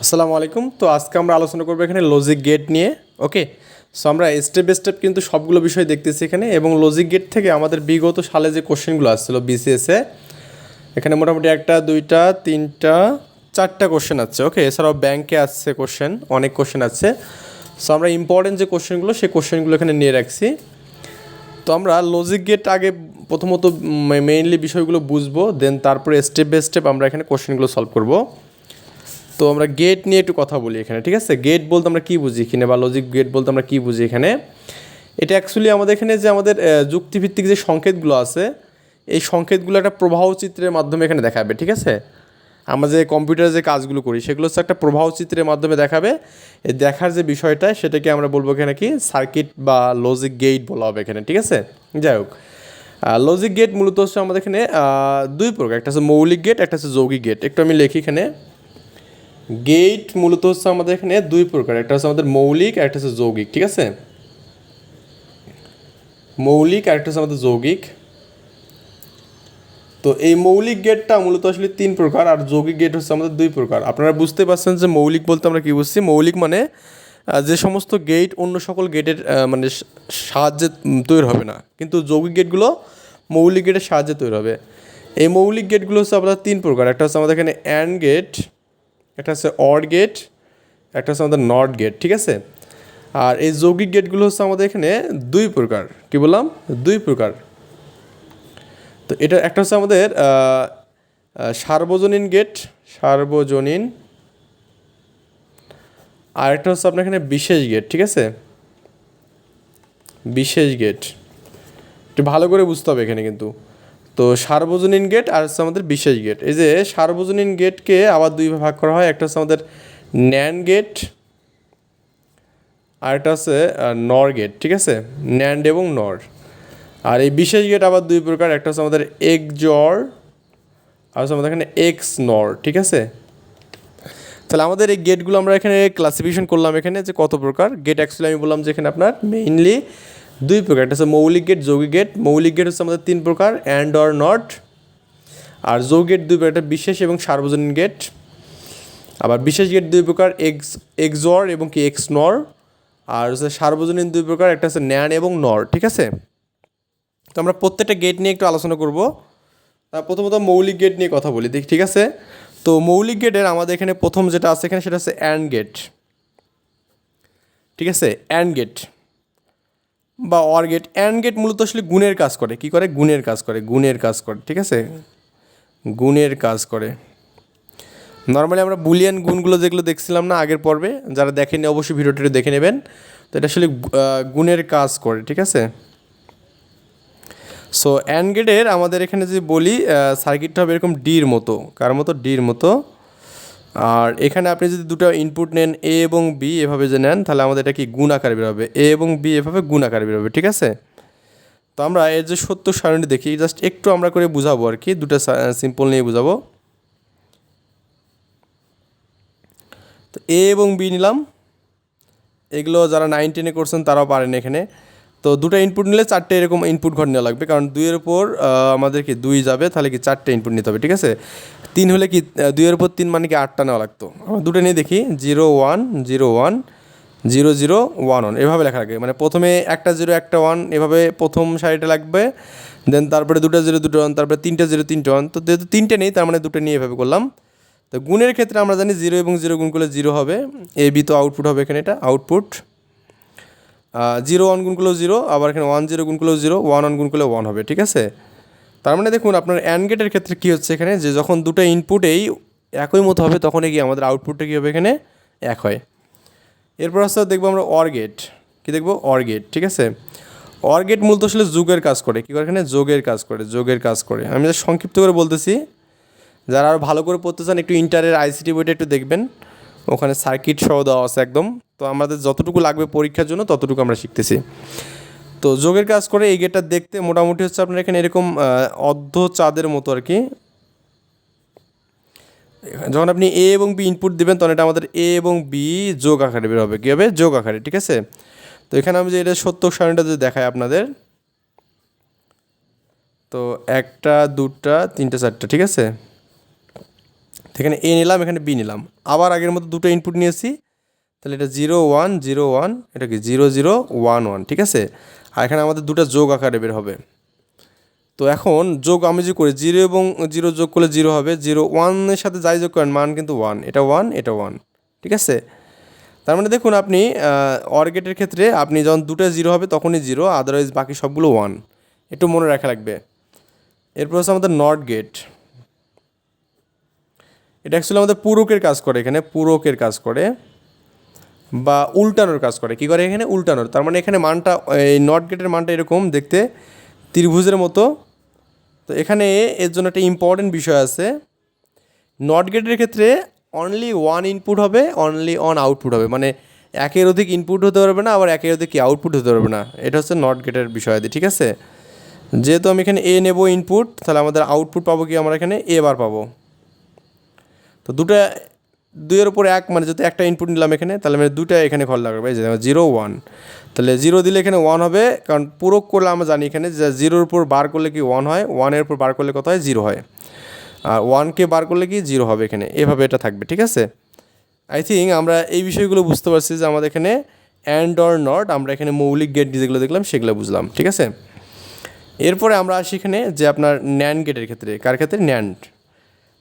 আসসালামু আলাইকুম। তো আজকে আমরা আলোচনা করবো এখানে লজিক গেট নিয়ে। ওকে, সো আমরা স্টেপ বাই স্টেপ কিন্তু সবগুলো বিষয় দেখতেছি এখানে, এবং লজিক গেট থেকে আমাদের বিগত সালে যে কোশ্চেনগুলো আসছিলো বিসিএসে, এখানে মোটামুটি একটা দুইটা তিনটা চারটা কোশ্চেন আছে। ওকে, এছাড়াও ব্যাংকে আসছে কোশ্চেন, অনেক কোশ্চেন আছে। সো আমরা ইম্পর্টেন্ট যে কোশ্চেনগুলো সেই কোশ্চেনগুলো এখানে নিয়ে রাখছি। তো আমরা লজিক গেট আগে প্রথমত মেইনলি বিষয়গুলো বুঝবো, দেন তারপরে স্টেপ বাই স্টেপ আমরা এখানে কোশ্চেনগুলো সলভ করবো। তো আমরা গেট নিয়ে একটু কথা বলি এখানে, ঠিক আছে? গেট বলতে আমরা কী বুঝি এখানে, বা লজিক গেট বলতে আমরা কী বুঝি এখানে? এটা অ্যাকচুয়ালি আমাদের এখানে যে আমাদের যুক্তিভিত্তিক যে সংকেতগুলো আছে, এই সংকেতগুলো একটা প্রবাহ চিত্রের মাধ্যমে এখানে দেখাবে, ঠিক আছে? আমরা যে কম্পিউটারে যে কাজগুলো করি সেগুলো হচ্ছে একটা প্রবাহ চিত্রের মাধ্যমে দেখাবে। এই দেখার যে বিষয়টা সেটাকে আমরা বলবো এখানে কি সার্কিট বা লজিক গেট বলা হবে এখানে, ঠিক আছে? যাই হোক, লজিক গেট মূলত হচ্ছে আমাদের এখানে দুই প্রকার, একটা হচ্ছে মৌলিক গেট, একটা হচ্ছে যৌগিক গেট। একটু আমি লিখি এখানে, গেট মূলত হচ্ছে আমাদের এখানে দুই প্রকার, একটা হচ্ছে আমাদের মৌলিক আর একটা হচ্ছে যৌগিক, ঠিক আছে? মৌলিক আর একটা হচ্ছে আমাদের যৌগিক। তো এই মৌলিক গেটটা মূলত আসলে তিন প্রকার, আর যৌগিক গেট হচ্ছে আমাদের দুই প্রকার। আপনারা বুঝতে পারছেন যে মৌলিক বলতে আমরা কী বুঝছি। মৌলিক মানে যে সমস্ত গেট অন্য সকল গেটের মানে সাহায্যে তৈরি হবে না, কিন্তু যৌগিক গেটগুলো মৌলিক গেটের সাহায্যে তৈরি হবে। এই মৌলিক গেটগুলো হচ্ছে আমাদের তিন প্রকার, একটা হচ্ছে আমাদের এখানে অ্যান্ড গেট, একটা হচ্ছে অর গেট, একটা হচ্ছে আমাদের নট গেট, ঠিক আছে? আর এই যৌগিক গেটগুলো হচ্ছে আমাদের এখানে দুই প্রকার। কী বললাম? দুই প্রকার। তো এটা একটা হচ্ছে আমাদের সার্বজনীন গেট, সার্বজনীন, আর একটা হচ্ছে আপনার এখানে বিশেষ গেট, ঠিক আছে? বিশেষ গেট একটু ভালো করে বুঝতে হবে এখানে কিন্তু। তো সার্বজনীন গেট আর হচ্ছে আমাদের বিশেষ গেট। এই যে সার্বজনীন গেটকে আবার দুই ভাগ করা হয়, একটা হচ্ছে আমাদের ন্যান্ড গেট, আর একটা হচ্ছে নর গেট, ঠিক আছে? ন্যান্ড এবং নর। আর এই বিশেষ গেট আবার দুই প্রকার, একটা হচ্ছে আমাদের এক্সজর, আর হচ্ছে আমাদের এখানে এক্স নর, ঠিক আছে? তাহলে আমাদের এই গেটগুলো আমরা এখানে ক্লাসিফিকেশন করলাম এখানে যে কত প্রকার গেট। অ্যাকচুয়ালি আমি বললাম যে এখানে আপনার মেইনলি দুই প্রকার, একটা হচ্ছে মৌলিক গেট, যৌগিক গেট। মৌলিক গেট হচ্ছে আমাদের তিন প্রকার, অ্যান্ড অর নট। আর যৌগিক গেট দুই প্রকার, একটা বিশেষ এবং সার্বজনীন গেট। আবার বিশেষ গেট দুই প্রকার, এক্সজর এবং কি এক্স নর। আর হচ্ছে সার্বজনীন দুই প্রকার, একটা হচ্ছে ন্যান এবং নর, ঠিক আছে? তো আমরা প্রত্যেকটা গেট নিয়ে একটু আলোচনা করব। প্রথমত মৌলিক গেট নিয়ে কথা বলি, ঠিক আছে? তো মৌলিক গেটের আমাদের এখানে প্রথম যেটা আছে এখানে সেটা হচ্ছে অ্যান্ড গেট, ঠিক আছে? অ্যান্ড গেট বা অর গেট। অ্যান্ড গেট মূলত আসলে গুণের কাজ করে। কি করে? গুণের কাজ করে, গুণের কাজ করে, ঠিক আছে? গুণের কাজ করে। নর্মালি আমরা বুলিয়ান গুণগুলো যেগুলো দেখছিলাম না আগের পর্বে, যারা দেখেনি অবশ্যই ভিডিওটি দেখে নেবেন। তো এটা আসলে গুণের কাজ করে, ঠিক আছে? সো অ্যান্ড গেটের আমাদের এখানে যদি বলি সার্কিটটা হবে এরকম ডির মতো, কার মতো? ডির মতো। আর এখানে আপনি যদি দুটো ইনপুট নেন এ এবং বি, এভাবে যে নেন, তাহলে আমাদের এটা কি গুণ আকারে বেরোবে, এ এবং বি এভাবে গুণ আকারে বেরোবে, ঠিক আছে? তো আমরা এর যে সত্য সারণী দেখি, জাস্ট একটু আমরা করে বুঝাবো আর কি, দুটো সিম্পল নিয়ে বুঝাবো। তো এ এবং বি নিলাম, এগুলো যারা 9 10-এ করছেন তারাও পারেন এখানে। তো দুটো ইনপুট নিলে চারটে এরকম ইনপুট ঘর নেওয়া লাগবে, কারণ দুইয়ের উপর আমাদের কি দুই যাবে, তাহলে কি চারটে ইনপুট নিতে হবে, ঠিক আছে? তিন হলে কি দুইয়ের উপর তিন মানে কি আটটা নেওয়া লাগতো। আমরা দুটো নিয়ে দেখি, 0 1 0 1 0 0 1 1 এভাবে লেখা লাগে, মানে প্রথমে একটা 0 একটা 1 এভাবে প্রথম সারিটা লাগবে, দেন তারপরে দুটো 0 দুটো 1, তারপরে তিনটে 0 তিনটে 1। তো যেহেতু তিনটে নেই তার মানে দুটো নিয়ে এভাবে করলাম। তো গুণের ক্ষেত্রে আমরা জানি 0 এবং 0 গুণ করলে 0 হবে, এ বি তো আউটপুট হবে এখানে, এটা আউটপুট। 0 1 গুণ করলেও 0, আবার এখানে 1 0 গুণ করলেও 0, 1 1 গুণ করলেও 1 হবে, ঠিক আছে? তার মানে দেখুন আপনার অ্যান্ড গেটের ক্ষেত্রে কী হচ্ছে এখানে, যে যখন দুটো ইনপুটেই একই মতো হবে তখনই কি আমাদের আউটপুটটা কী হবে এখানে এক হয়। এরপর আসতে দেখবো আমরা অর গেট। কী দেখবো? অর গেট, ঠিক আছে? অর গেট মূলত আসলে যোগের কাজ করে। কী করে? এখানে যোগের কাজ করে, যোগের কাজ করে। আমি যা সংক্ষিপ্ত করে বলতেছি, যারা আরও ভালো করে পড়তে চান একটু ইন্টারের আইসিটি বইটা একটু দেখবেন, ওখানে সার্কিট সহ দেওয়া আছে একদম। তো আমাদের যতটুকু লাগবে পরীক্ষার জন্য ততটুকু আমরা শিখতেছি। তো যোগের কাজ করে এই গেটটা দেখতে মোটামুটি হচ্ছে আপনার এখানে এরকম অর্ধ চাঁদের মতো আর কি। যখন আপনি এ এবং বি ইনপুট দেবেন তখন এটা আমাদের এ এবং বি যোগ আকারে বের হবে। কী হবে? যোগ আকারে, ঠিক আছে? তো এখানে আমি যে এটা সত্য সারণীটা যদি দেখাই আপনাদের, তো একটা দুটা তিনটা চারটা, ঠিক আছে? তো এখানে এ নিলাম, এখানে বি নিলাম, আবার আগের মতো দুটো ইনপুট নিয়েছি, তাহলে এটা 0 1 0 1, এটা কি 0 0 1 1, ঠিক আছে। আর এখানে আমাদের দুটো যোগ আকারে বের হবে। তো এখন যোগ আমি যে করি 0 এবং 0 যোগ করলে 0 হবে, 0 1-এর সাথে যাই যোগ করেন মান কিন্তু 1, এটা 1 এটা 1, ঠিক আছে। তার মানে দেখুন আপনি অর গেটের ক্ষেত্রে আপনি যখন দুটো 0 হবে তখনই 0, আদারওয়াইজ বাকি সবগুলো 1, একটু মনে রাখা লাগবে। এরপর হচ্ছে আমাদের নট গেট। এটা অ্যাকচুয়ালি আমাদের পূরকের কাজ করে, এখানে পূরকের কাজ করে বা উল্টানোর কাজ করে। কী করে এখানে? উল্টানোর। তার মানে এখানে মানটা, এই নট গেটের মানটা এরকম দেখতে ত্রিভুজের মতো। তো এখানে এর জন্য একটা ইম্পর্টেন্ট বিষয় আছে, নট গেটের ক্ষেত্রে অনলি ওয়ান ইনপুট হবে, অনলি ওয়ান আউটপুট হবে, মানে একের অধিক ইনপুট হতে পারবে না, আবার একের অধিক কি আউটপুট হতে পারবে না। এটা হচ্ছে নট গেটের বিষয়, ঠিক আছে। যেহেতু আমি এখানে এ নেব ইনপুট, তাহলে আমাদের আউটপুট পাবো কি আমরা এখানে এ বার পাবো। তো দুটো 2-এর উপর 1, মানে যদি একটা ইনপুট নিলাম এখানে, তাহলে আমি দুটো এখানে ঘর লাগাবো, এই যে 0 1, তাহলে 0 দিলে এখানে 1 হবে, কারণ পূরক করলে আমরা জানি এখানে যে 0-এর উপর বার করলে কি 1 হয়, 1-এর উপর বার করলে কত হয়? 0 হয়, আর 1কে বার করলে কি 0 হবে এখানে, এভাবে এটা থাকবে, ঠিক আছে। আই থিঙ্ক আমরা এই বিষয়গুলো বুঝতে পারছি যে আমাদের এখানে অ্যান্ড অর নট, আমরা এখানে মৌলিক গেট যেগুলো দেখলাম সেগুলো বুঝলাম, ঠিক আছে। এরপরে আমরা আসি এখানে যে আপনার ন্যান্ড গেটের ক্ষেত্রে। কার ক্ষেত্রে? ন্যান্ড,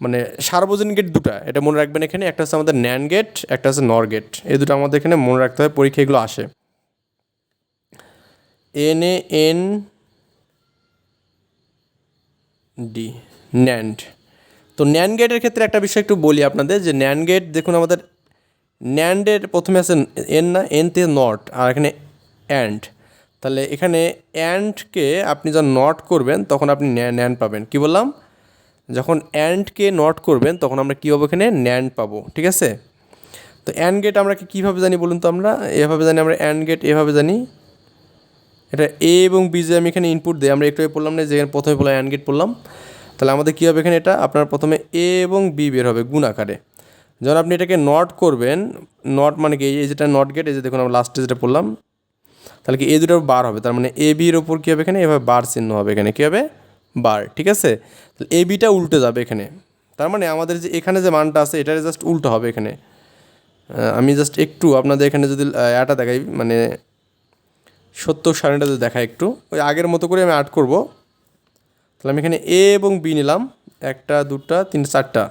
মানে সার্বজনীন গেট দুটা, এটা মনে রাখবেন এখানে, একটা হচ্ছে আমাদের ন্যান্ড গেট, একটা হচ্ছে নর গেট। এই দুটো আমাদের এখানে মনে রাখতে হয়, পরীক্ষা এগুলো আসে। NAND, NAND. তো ন্যান্ড গেটের ক্ষেত্রে একটা বিষয় একটু বলি আপনাদের, যে ন্যান্ড গেট দেখুন আমাদের ন্যান্ডের প্রথমে আছে এন, না এনতে নট, আর এখানে অ্যান্ড। তাহলে এখানে অ্যান্ডকে আপনি যখন নট করবেন তখন আপনি ন্যান্ড পাবেন। কি বললাম? যখন অ্যান্ডকে নট করবেন তখন আমরা কী পাবো? এখানে ন্যান্ড পাবো, ঠিক আছে। তো অ্যান্ড গেট আমরা কীভাবে জানি বলুন তো? আমরা এভাবে জানি, আমরা অ্যান্ড গেট এভাবে জানি, এটা এ এবং বি যে আমি এখানে ইনপুট দিই, আমরা একটু পড়লাম না যে প্রথমে বললাম অ্যান্ড গেট পড়লাম, তাহলে আমাদের কী হবে এখানে? এটা আপনার প্রথমে এ এবং বি বের হবে গুণ আকারে। যখন আপনি এটাকে নট করবেন, নট মানে কি, এই যেটা নট গেট, এই যে দেখুন আমরা লাস্টে যেটা পড়লাম, তাহলে কি এ দুটো বার হবে, তার মানে এ বির ওপর কী হবে এখানে? এভাবে বার চিহ্ন হবে এখানে, কী হবে? বার, ঠিক আছে। তাহলে এ বিটা উল্টে যাবে এখানে, তার মানে আমাদের যে এখানে যে মানটা আছে এটার জাস্ট উল্টো হবে এখানে। আমি জাস্ট একটু আপনাদের এখানে যদি এটা দেখাই, মানে 70 সারিটা যদি দেখাই একটু, ওই আগের মতো করে আমি আর্ট করব। তাহলে আমি এখানে এ এবং বি নিলাম, 1 2 3 4টা,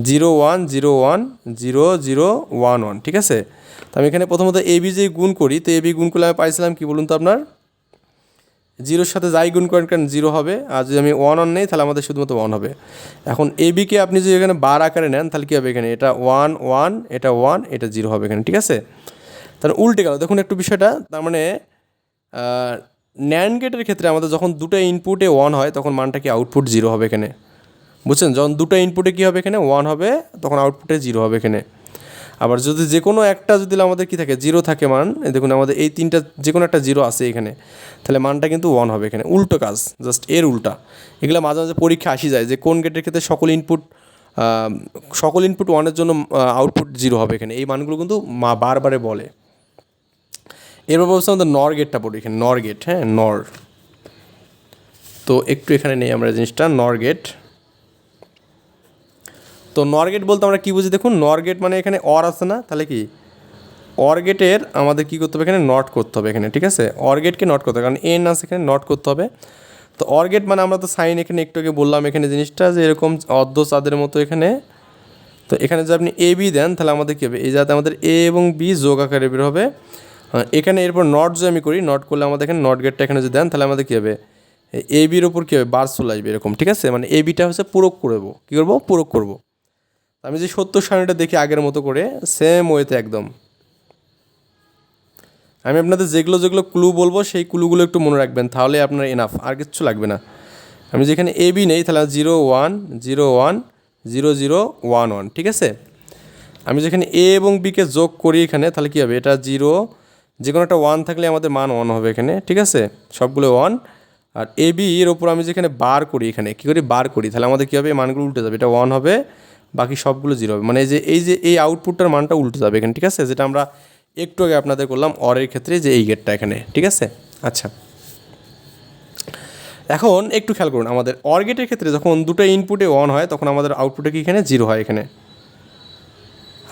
0 1 0 1 0 0 1 1, ঠিক আছে। তো আমি এখানে প্রথমত এ বি যে গুণ করি, তো এ বি গুণ করলে আমি পাইছিলাম কি বলুন তো? আপনার 0-এর সাথে যাই গুণ করেন কারণ 0 হবে, আর যদি আমি 1 1 নেই তাহলে আমাদের শুধুমাত্র 1 হবে। এখন এ বিকে আপনি যদি এখানে বার আকারে নেন তাহলে কী হবে? এখানে এটা 1 1, এটা 1, এটা 0 হবে এখানে, ঠিক আছে। তাহলে উল্টে গেল, দেখুন একটু বিষয়টা। তার মানে ন্যান্ড গেটের ক্ষেত্রে আমাদের যখন দুটো ইনপুটে 1 হয় তখন মানটা কি আউটপুট 0 হবে এখানে, বুঝছেন? যখন দুটো ইনপুটে কী হবে এখানে? 1 হবে, তখন আউটপুটে 0 হবে এখানে। আবার যদি যে কোনো একটা যদি আমাদের কী থাকে? 0 থাকে মান, দেখুন আমাদের এই তিনটা যে কোনো একটা 0 আছে এখানে, তাহলে মানটা কিন্তু 1 হবে এখানে। উল্টো কাজ, জাস্ট এর উল্টা। এগুলো মাঝে মাঝে পরীক্ষা আসি যায় যে কোন গেটের ক্ষেত্রে সকল ইনপুট 1-এর জন্য আউটপুট 0 হবে এখানে, এই মানগুলো কিন্তু বারবারে বলে। এরপর বলছে আমাদের নর গেটটা পড়ি এখানে, নর গেট, হ্যাঁ নর। তো একটু এখানে নেই আমরা জিনিসটা, নর গেট। তো নর গেট বলতে আমরা কী বুঝি? দেখুন নর গেট মানে এখানে অর আছে না, তাহলে কি অর গেটের আমাদের কী করতে হবে? এখানে নট করতে হবে এখানে, ঠিক আছে। অর গেটকে নট করতে হবে, কারণ এন আছে এখানে, নট করতে হবে। তো অর গেট মানে আমরা তো সাইন এখানে একটু আগে বললাম এখানে জিনিসটা, যে এরকম অর্ধ চাঁদের মতো এখানে। তো এখানে যদি আপনি এ বি দেন তাহলে আমাদের কী হবে? এই যাতে আমাদের এ এবং বি যোগ আকারে বের হবে এখানে। এরপর নট যদি আমি করি, নট করলে আমাদের এখানে নট গেটটা এখানে যদি দেন তাহলে আমাদের কী হবে? এ বির ওপর কী হবে? বার চলে আসবে এরকম, ঠিক আছে। মানে এ বিটা হচ্ছে পূরক করবো, কী করবো? পূরক করবো। আমি যে 70 সারিটা দেখি আগের মতো করে সেম ওয়েতে একদম। আমি আপনাদের যেগুলো যেগুলো ক্লু বলবো সেই ক্লুগুলো একটু মনে রাখবেন, তাহলে আপনার এনাফ, আর কিচ্ছু লাগবে না। আমি যেখানে এ বি নেই তাহলে 0 1 0 1 0 0 1 1, ঠিক আছে। আমি যেখানে এ এবং বিকে যোগ করি এখানে, তাহলে কী হবে? এটা 0, যে কোনো একটা 1 থাকলে আমাদের মান 1 হবে এখানে, ঠিক আছে, সবগুলো 1। আর এ বি এর ওপর আমি যেখানে বার করি, এখানে কী করি? বার করি, তাহলে আমাদের কী হবে? মানগুলো উল্টে যাবে, এটা 1 হবে, বাকি সবগুলো 0 হবে। মানে এই আউটপুটটার মানটা উল্টে যাবে এখানে, ঠিক আছে, যেটা আমরা একটু আগে আপনাদের করলাম অরের ক্ষেত্রে, যে এই গেটটা এখানে, ঠিক আছে। আচ্ছা, এখন একটু খেয়াল করুন, আমাদের অর গেটের ক্ষেত্রে যখন দুটো ইনপুটে 1 হয় তখন আমাদের আউটপুটে কি এখানে 0 হয় এখানে।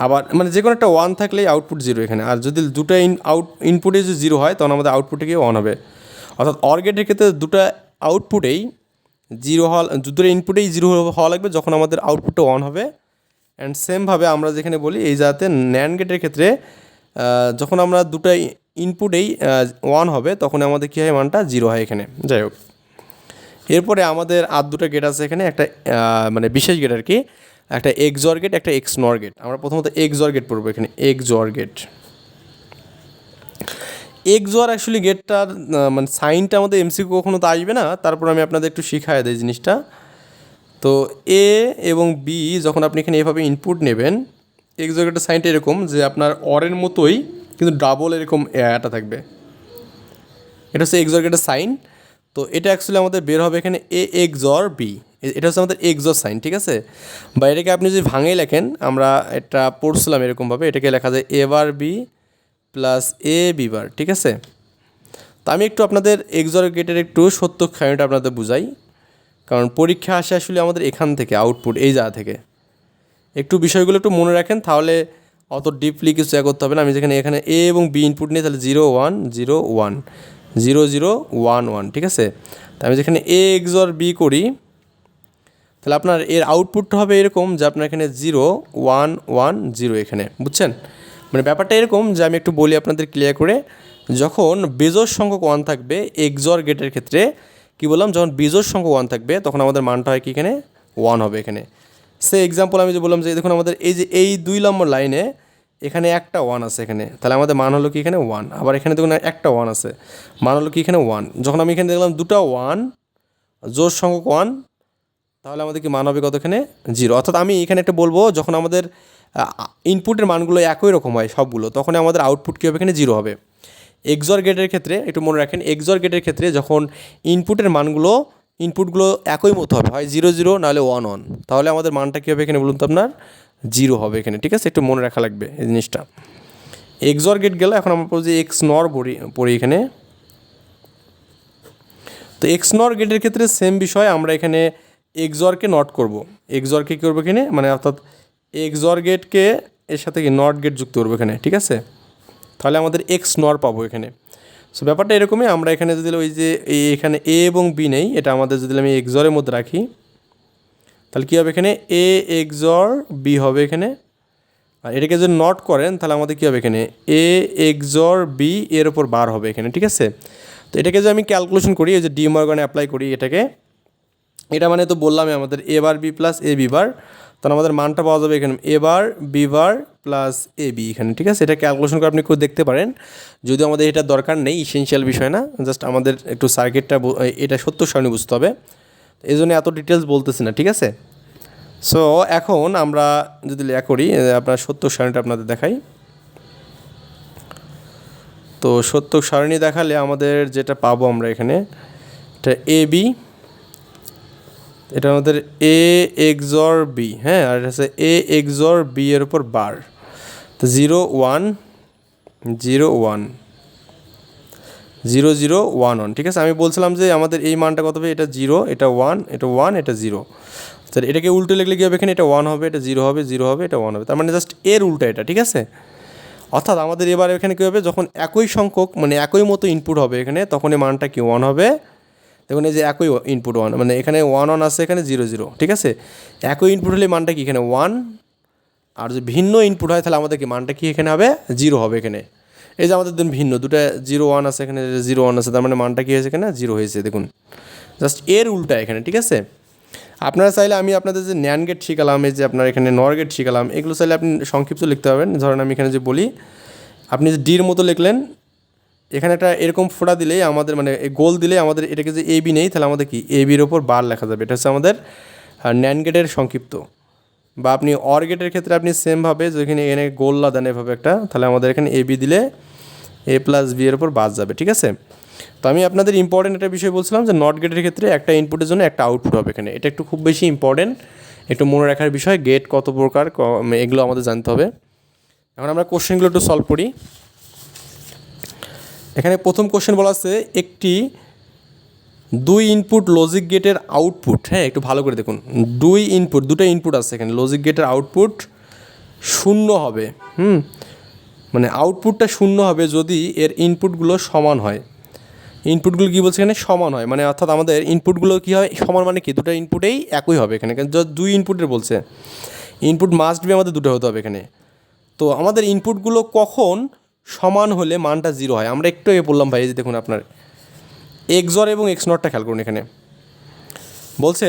আবার মানে যে কোনো একটা 1 থাকলেই আউটপুট 0 এখানে। আর যদি দুটো ইনপুটে যদি 0 হয় তখন আমাদের আউটপুটে গিয়ে 1 হবে। অর্থাৎ অর গেটের ক্ষেত্রে দুটো আউটপুটেই 0 হওয়া, দুটো ইনপুটেই 0 হওয়া লাগবে যখন আমাদের আউটপুটটা 1 হবে। অ্যান্ড সেমভাবে আমরা যেখানে বলি এই যাতে ন্যান্ড গেটের ক্ষেত্রে যখন আমরা দুটো ইনপুটেই 1 হবে তখন আমাদের কী হয়, মানটা 0 হয় এখানে। যাই হোক, এরপরে আমাদের আর দুটো গেট আছে এখানে, একটা মানে বিশেষ গেট আর কি, একটা এক্সঅর গেট, একটা এক্সনর গেট। আমরা প্রথমত এক্সঅর গেট পড়বো এখানে, এক্সঅর গেট। এক্সঅর অ্যাকচুয়ালি গেটটার মানে সাইনটা আমাদের এমসিকিউ কখনো তো আসবে না, তারপর আমি আপনাদের একটু শিখাই দিই জিনিসটা। তো এ এবং বি যখন আপনি এখানে এভাবে ইনপুট নেবেন, এক্সঅর গেটের সাইনটা এরকম যে আপনার অরের মতোই কিন্তু ডাবল এরকম এটা থাকবে, এটা হচ্ছে এক্সঅর গেটের সাইন। তো এটা অ্যাকচুয়ালি আমাদের বের হবে এখানে এ এক্সঅর বি, এটা হচ্ছে আমাদের এক্সঅর সাইন, ঠিক আছে। বা এটাকে আপনি যদি ভাঙে লেখেন, আমরা এটা পড়ছিলাম এরকমভাবে, এটাকে লেখা যায় এ বার বি প্লাস এ বি বার, ঠিক আছে। তো আমি একটু আপনাদের এক্সঅর গেটের একটু সত্য খানিটা আপনাদের বুঝাই, কারণ পরীক্ষা আসে আসলে আমাদের এখান থেকে, আউটপুট এই জায়গা থেকে। একটু বিষয়গুলো একটু মনে রাখেন, তাহলে অত ডিপলি কিছু করতে হবে না। আমি যেখানে এখানে এ এবং বি ইনপুট নিই, তাহলে 0 1 0 1 0 0 1 1, ঠিক আছে। তো আমি যেখানে এ এক্সঅর বি করি, তাহলে আপনার এর আউটপুটটা হবে এরকম যে আপনার এখানে 0 1 1 0 এখানে, বুঝছেন। মানে ব্যাপারটা এরকম যে আমি একটু বলি আপনাদের ক্লিয়ার করে, যখন বেজোড় সংখ্যক 1 থাকবে এক্সঅর গেটের ক্ষেত্রে, কী বললাম, যখন বেজোড় সংখ্যক 1 থাকবে তখন আমাদের মানটা হয় কি এখানে 1 হবে এখানে। সে এক্সাম্পল আমি যে বললাম যে দেখুন আমাদের এই যে এই 2 নম্বর লাইনে এখানে একটা 1 আছে এখানে, তাহলে আমাদের মান হলো কি এখানে 1। আবার এখানে দেখুন একটা 1 আছে, মান হলো কি এখানে 1। যখন আমি এখানে দেখলাম দুটো 1 জোড় সংখ্যক 1, তাহলে আমাদের কি মান হবে কত এখানে 0। অর্থাৎ আমি এখানে একটা বলবো, যখন আমাদের ইনপুটের মানগুলো একই রকম হয় সবগুলো, তখন আমাদের আউটপুট কী হবে এখানে 0 হবে। এক্সঅর গেটের ক্ষেত্রে একটু মনে রাখেন, এক্সঅর গেটের ক্ষেত্রে যখন ইনপুটের ইনপুটগুলো একই মতো হবে, হয় 0 0 নাহলে 1 1, তাহলে আমাদের মানটা কী হবে এখানে বলুন তো আপনার 0 হবে এখানে, ঠিক আছে। একটু মনে রাখা লাগবে এই জিনিসটা। এক্সঅর গেট গেলে এখন আমরা বলছি এক্স নর পড়ি এখানে। তো এক্স নর গেটের ক্ষেত্রে সেম বিষয়, আমরা এখানে এক্সঅরকে নট করব, এক্সঅরকে কী করবো এখানে, মানে অর্থাৎ এক্সঅর গেটকে এর সাথে কি নট গেট যুক্ত করবো এখানে, ঠিক আছে। তাহলে আমাদের এক্স নর পাবো এখানে। সো ব্যাপারটা এরকমই, আমরা এখানে যদি ওই যে এখানে এ এবং বি নেই, এটা আমাদের যদি আমি এক্সঅরের মধ্যে রাখি, তাহলে কী হবে এখানে এ এক্সঅর বি হবে এখানে। আর এটাকে যদি নট করেন তাহলে আমাদের কী হবে এখানে এ এক্সঅর বি এর ওপর বার হবে এখানে, ঠিক আছে। তো এটাকে যদি আমি ক্যালকুলেশন করি, এই যে ডি মর্গানে অ্যাপ্লাই করি এটাকে, এটা মানে তো বললামই আমাদের এ বার বি প্লাস এ বি বার, তাহলে আমাদের মানটা পাওয়া যাবে এখানে এ বার B bar plus A B এখানে, ঠিক আছে। এটা ক্যালকুলেশন করে আপনি কেউ দেখতে পারেন, যদিও আমাদের এটা দরকার নেই, ইসেনশিয়াল বিষয় না, জাস্ট আমাদের একটু সার্কিটটা এটা সত্য সারণী বুঝতে হবে, এই জন্য এত ডিটেলস বলতেছি না, ঠিক আছে। সো এখন আমরা যদি লেখা করি, আপনার সত্য সারণীটা আপনাদের দেখাই। তো সত্য সারণী দেখালে আমাদের যেটা পাবো আমরা এখানে, এটা এ বি, এটা আমাদের এ এক্সঅর বি, হ্যাঁ, আর এটা হচ্ছে এ এক্সঅর বি এর উপর বার। তো 0 1 0 1 0 0 1 1, ঠিক আছে। আমি বলছিলাম যে আমাদের এই মানটা কত হবে, এটা 0 এটা 1 এটা 1 এটা 0, তাহলে এটাকে উল্টো লিখলে কী হবে এখানে, এটা 1 হবে, এটা 0 হবে, 0 হবে, এটা 1 হবে, তার মানে জাস্ট এর উল্টা এটা, ঠিক আছে। অর্থাৎ আমাদের এবার এখানে কী হবে, যখন একই সংখ্যক মানে একই মতো ইনপুট হবে এখানে, তখন এই মানটা কি 1 হবে। দেখুন এই যে একই ইনপুট 1, মানে এখানে 1 1 আছে, এখানে 0 0, ঠিক আছে। একই ইনপুট হলে মানটা কি এখানে 1, আর যদি ভিন্ন ইনপুট হয় তাহলে আমাদের কি মানটা কি এখানে হবে 0 হবে এখানে। এই যে আমাদের দেখুন ভিন্ন দুটো 0 1 আছে, এখানে 0 1 আছে, তার মানে মানটা কী হয়েছে এখানে 0 হয়েছে, দেখুন জাস্ট এর উল্টা এখানে, ঠিক আছে। আপনারা চাইলে আমি আপনাদের যে ন্যান গেট শিখালাম, এই যে আপনার এখানে নর গেট শিখালাম, এগুলো চাইলে আপনি সংক্ষিপ্ত লিখতে পারবেন। ধরেন আমি এখানে যে বলি, আপনি যে ডির মতো লিখলেন, এখানে একটা এরকম ফোঁটা দিলেই আমাদের মানে গোল দিলে আমাদের এটাকে যে এ বি নেই, তাহলে আমাদের কি এ বির ওপর বার লেখা যাবে, এটা হচ্ছে আমাদের ন্যান গেটের সংক্ষিপ্ত। বা আপনি অর গেটের ক্ষেত্রে আপনি সেমভাবে যেখানে এখানে গোল্লা দেন এভাবে একটা, তাহলে আমাদের এখানে এ বি দিলে এ প্লাস বি এর ওপর বাদ যাবে, ঠিক আছে। তো আমি আপনাদের ইম্পর্টেন্ট একটা বিষয় বলছিলাম যে নট গেটের ক্ষেত্রে একটা ইনপুটের জন্য একটা আউটপুট হবে এখানে, এটা একটু খুব বেশি ইম্পর্টেন্ট, একটু মনে রাখার বিষয়। গেট কত প্রকার এগুলো আমাদের জানতে হবে। এখন আমরা কোশ্চেনগুলো একটু সলভ করি। এখানে প্রথম কোশ্চেন বলা আছে, একটি দুই ইনপুট লজিক গেটের আউটপুট, হ্যাঁ একটু ভালো করে দেখুন, দুটো ইনপুট আছে এখানে, লজিক গেটের আউটপুট শূন্য হবে। মানে আউটপুটটা শূন্য হবে যদি এর ইনপুটগুলো সমান হয়। ইনপুটগুলো কী বলছে এখানে, সমান হয়, মানে অর্থাৎ আমাদের ইনপুটগুলো কী হয় সমান, মানে কি দুটো ইনপুটেই একই হবে এখানে, কারণ দুই ইনপুটের বলছে, ইনপুট মাস্ট বি আমাদের দুটো হতে হবে এখানে। তো আমাদের ইনপুটগুলো কখন সমান হলে মানটা জিরো হয়, আমরা একটু আগে বললাম ভাই, এই যে দেখুন আপনার এক্সঅর এবং এক্স নটটা খেয়াল করুন, এখানে বলছে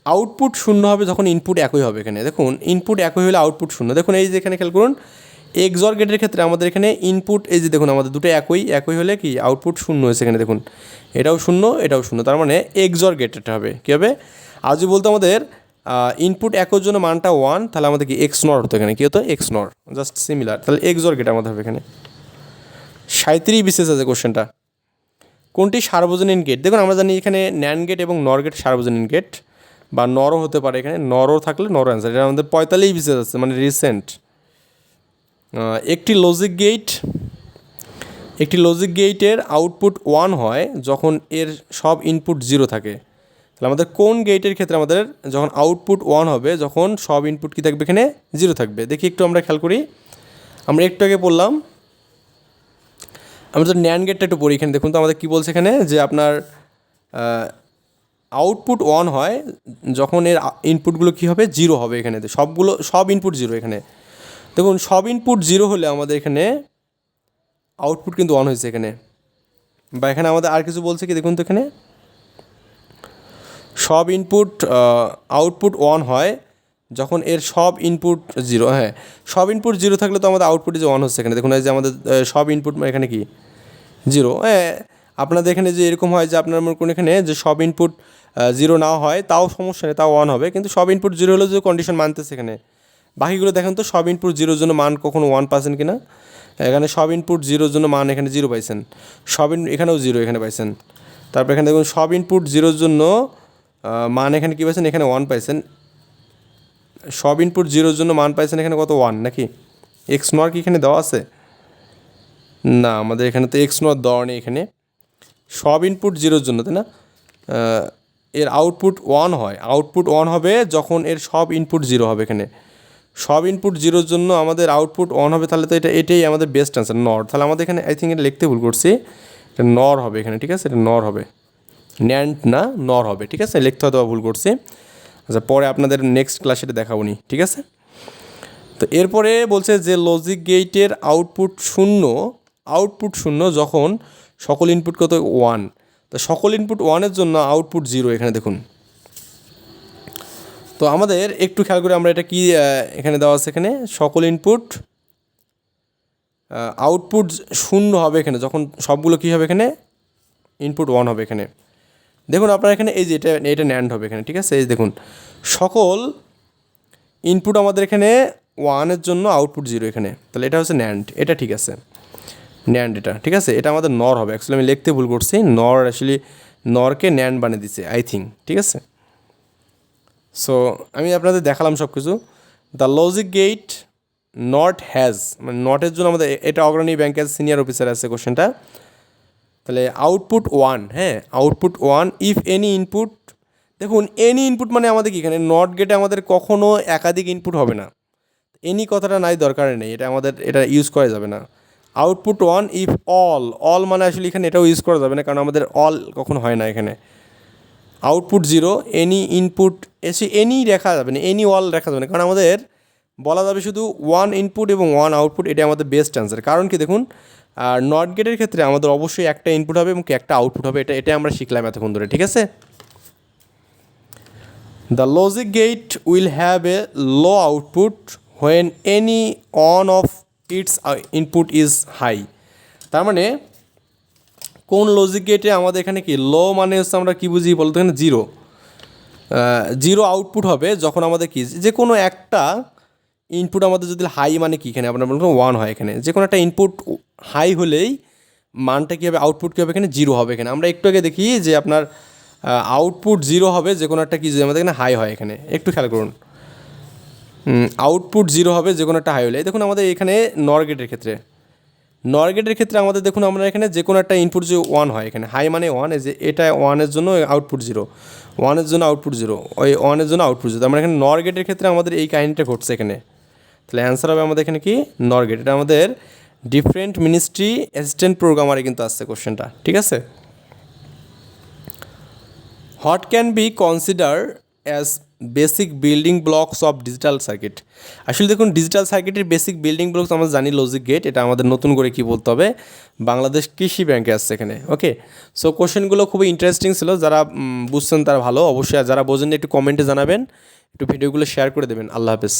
আউটপুট শূন্য হবে যখন ইনপুট একই হবে। এখানে দেখুন ইনপুট একই হলে আউটপুট শূন্য। দেখুন এই যে এখানে খেয়াল করুন এক্সঅর গেটের ক্ষেত্রে আমাদের এখানে ইনপুট, এই যে দেখুন আমাদের দুটো একই হলে কি আউটপুট শূন্য হয়েছে এখানে, দেখুন এটাও শূন্য এটাও শূন্য, তার মানে এক্সঅর গেটেরটা হবে কী হবে, আর যদি বলতো আমাদের ইনপুট একর জন্য মানটা 1, তাহলে আমাদের কি এক্স নর হতো, এখানে কী হতো এক্স নর, জাস্ট সিমিলার, তাহলে এক্সঅর গেট আমাদের হবে এখানে। 37 বিশেষ আছে কোশ্চেনটা, কোনটি সার্বজনীন গেট? দেখুন আমরা জানি এখানে ন্যান্ড গেট এবং নর গেট সার্বজনীন গেট, বা নরও হতে পারে, এখানে নরও থাকলে নর অ্যান্সার। এটা আমাদের 45 বিশেষ আছে, মানে রিসেন্ট। একটি লজিক গেটের আউটপুট 1 হয় যখন এর সব ইনপুট 0 থাকে। তাহলে আমাদের কোন গেটের ক্ষেত্রে আমাদের যখন আউটপুট 1 হবে যখন সব ইনপুট কী থাকবে এখানে 0 থাকবে? দেখি একটু আমরা খেয়াল করি, আমরা একটু আগে বললাম, আমরা তো ন্যান্ড গেটটা একটু পড়ি। এখানে দেখুন তো আমাদের কী বলছে এখানে, যে আপনার আউটপুট 1 হয় যখন এর ইনপুটগুলো কী হবে 0 হবে। এখানে সব ইনপুট 0 এখানে দেখুন, সব ইনপুট 0 হলে আমাদের এখানে আউটপুট কিন্তু 1 হয়েছে এখানে, বা এখানে আমাদের আর কিছু বলছে কি দেখুন তো, এখানে সব ইনপুট আউটপুট 1 হয় যখন এর সব ইনপুট 0, হ্যাঁ সব ইনপুট 0 থাকলে তো আমাদের আউটপুটে যে 1 হচ্ছে এখানে, দেখুন এই যে আমাদের সব ইনপুট এখানে কি 0। হ্যাঁ আপনাদের এখানে যে এরকম হয় যে আপনার মনে করুন এখানে যে সব ইনপুট 0 না হয় তাও সমস্যা নেই, তাও 1 হবে, কিন্তু সব ইনপুট 0 হলে যে কন্ডিশন মানতেছে এখানে। বাকিগুলো দেখেন তো সব ইনপুট 0-র জন্য মান কখনো 1 পাচ্ছেন কিনা, এখানে সব ইনপুট 0-র জন্য মান এখানে 0 পাইছেন, এখানেও 0 এখানে পাইছেন। তারপর এখানে দেখুন সব ইনপুট 0-র জন্য মান এখানে কী পাইছেন, এখানে 1 পাইছেন। সব ইনপুট 0-র জন্য মান পাইছেন এখানে কত, 1 নাকি? এক্স নর কি এখানে দেওয়া আছে? না, আমাদের এখানে তো এক্স নর দেওয়া নেই এখানে। সব ইনপুট 0-র জন্য, তাই না, এর আউটপুট 1 হয়, আউটপুট 1 হবে যখন এর সব ইনপুট 0 হবে। এখানে সব ইনপুট 0-র জন্য আমাদের আউটপুট 1 হবে, তাহলে তো এটাই আমাদের বেস্ট অ্যান্সার, নর। তাহলে আমাদের এখানে আই থিঙ্ক এটা লিখতে ভুল করছি, এটা নর হবে এখানে, ঠিক আছে, এটা নর হবে, ন্যান্ড না নর হবে, ঠিক আছে, লিখতে হয়তো ভুল করছি। আচ্ছা পরে আপনাদের নেক্সট ক্লাসে এটা দেখাবো নি, ঠিক আছে। তো এরপরে বলছে যে লজিক গেটের আউটপুট শূন্য যখন সকল ইনপুট কত 1, তো সকল ইনপুট 1-এর জন্য আউটপুট 0 এখানে দেখুন। তো আমাদের একটু খেয়াল করে আমরা এটা কি এখানে দেওয়া আছে, এখানে সকল ইনপুট আউটপুট 0 হবে এখানে যখন সবগুলো কী হবে এখানে ইনপুট 1 হবে এখানে। দেখুন আপনার এখানে এই যে এটা ন্যান্ড হবে এখানে, ঠিক আছে, এই দেখুন সকল ইনপুট আমাদের এখানে 1-এর জন্য আউটপুট 0 এখানে, তাহলে এটা হচ্ছে ন্যান্ড, এটা ঠিক আছে, ন্যান্ড এটা ঠিক আছে, এটা আমাদের নর হবে। অ্যাকচুয়ালি আমি লিখতে ভুল করছি, নর অ্যাকচুয়ালি নরকে ন্যান্ড বানিয়ে দিচ্ছে আই থিঙ্ক, ঠিক আছে। সো আমি আপনাদের দেখালাম সব কিছু। The logic gate not has, মানে নটের জন্য আমাদের এটা অগ্রণী ব্যাংকের সিনিয়র অফিসার আছে কোশ্চেনটা। তাহলে আউটপুট 1, হ্যাঁ আউটপুট 1 ইফ এনি ইনপুট, দেখুন এনি ইনপুট মানে আমাদের কি এখানে নট গেটে আমাদের কখনও একাধিক ইনপুট হবে না, এনি কথাটা নাই, দরকার নেই, এটা ইউজ করা যাবে না। আউটপুট 1 ইফ অল মানে আসলে এখানে এটাও ইউজ করা যাবে না, কারণ আমাদের অল কখনো হয় না এখানে। আউটপুট 0 এনি ইনপুট, এনি রেখা যাবে না, এনি অল রেখা যাবে না, কারণ আমাদের বলা যাবে শুধু 1 ইনপুট এবং 1 আউটপুট, এটা আমাদের বেস্ট অ্যান্সার। কারণ কি দেখুন, আর নট গেটের ক্ষেত্রে আমাদের অবশ্যই একটা ইনপুট হবে এবং একটা আউটপুট হবে, এটা আমরা শিখলাম এতক্ষণ ধরে, ঠিক আছে। The logic gate will have a low output when any one of its input is high. তার মানে কোন লজিক গেটে আমাদের এখানে কি লো মানে হচ্ছে আমরা কী বুঝি বলতো, এখানে জিরো আউটপুট হবে যখন আমাদের কি যে কোনো একটা ইনপুট আমাদের যদি হাই, মানে কি এখানে আপনার বলুন 1 হয়, এখানে যে কোনো একটা ইনপুট হাই হলেই মানটা কী হবে, আউটপুট কী হবে এখানে 0 হবে। এখানে আমরা একটু আগে দেখি যে আপনার আউটপুট 0 হবে যে কোনো একটা কি যদি আমাদের এখানে হাই হয়, এখানে একটু খেয়াল করুন, আউটপুট 0 হবে যে কোনো একটা হাই হলে। দেখুন আমাদের এখানে নর গেটের ক্ষেত্রে নর গেটের ক্ষেত্রে আমাদের দেখুন আমরা এখানে যে কোনো একটা ইনপুট যে 1 হয়, এখানে হাই মানে 1, এই যে এটা 1-এর জন্য আউটপুট 0, 1-এর জন্য আউটপুট 0, ওই 1-এর জন্য আউটপুট 0। আমরা এখানে নর গেটের ক্ষেত্রে আমাদের এই কাহিনীটা ঘটছে এখানে। তাহলে অ্যান্সার হবে আমাদের এখানে কি নর গেট। এটা আমাদের ডিফারেন্ট মিনিস্ট্রি অ্যাসিস্ট্যান্ট প্রোগ্রামারে কিন্তু আসছে কোশ্চেনটা, ঠিক আছে। What can be consider as basic building blocks of digital circuit. আসলে দেখুন ডিজিটাল সার্কিটের বেসিক বিল্ডিং ব্লকস আমরা জানি লজিক গেট, এটা আমাদের নতুন করে কি বলতে হবে, বাংলাদেশ কৃষি ব্যাংকে আসছে এখানে। ওকে, সো কোশ্চেনগুলো খুবই ইন্টারেস্টিং ছিল, যারা বুঝছেন তারা ভালো, অবশ্যই, আর যারা বোঝেন একটু কমেন্টে জানাবেন, একটু ভিডিওগুলো শেয়ার করে দেবেন। আল্লাহ হাফেজ।